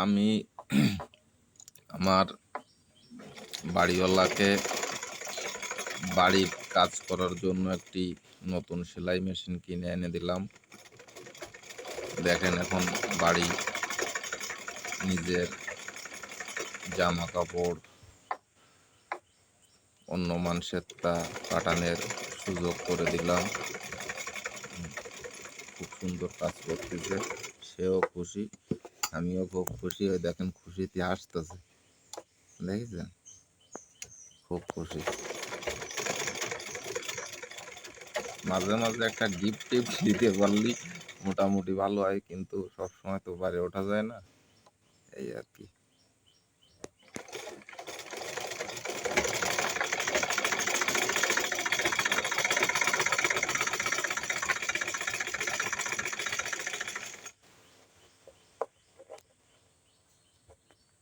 আমি আমার বাড়িওয়ালাকে বাড়ির কাজ করার জন্য একটি নতুন সেলাই মেশিন কিনে এনে দিলাম। দেখেন এখন বাড়ি নিজের জামা কাপড় অন্য মানুষের তা কাটানোর সুযোগ করে দিলাম। খুব সুন্দর কাজ করতেছে, সেও খুশি, আমিও খুব খুশি। ওই দেখেন খুশিতে হাসতেছে, দেখেছেন, খুব খুশি। মাঝে মাঝে একটা গিফট টিফট দিতে পারলি মোটামুটি ভালো হয়, কিন্তু সবসময় তো পারে ওঠা যায় না, এই আর কি।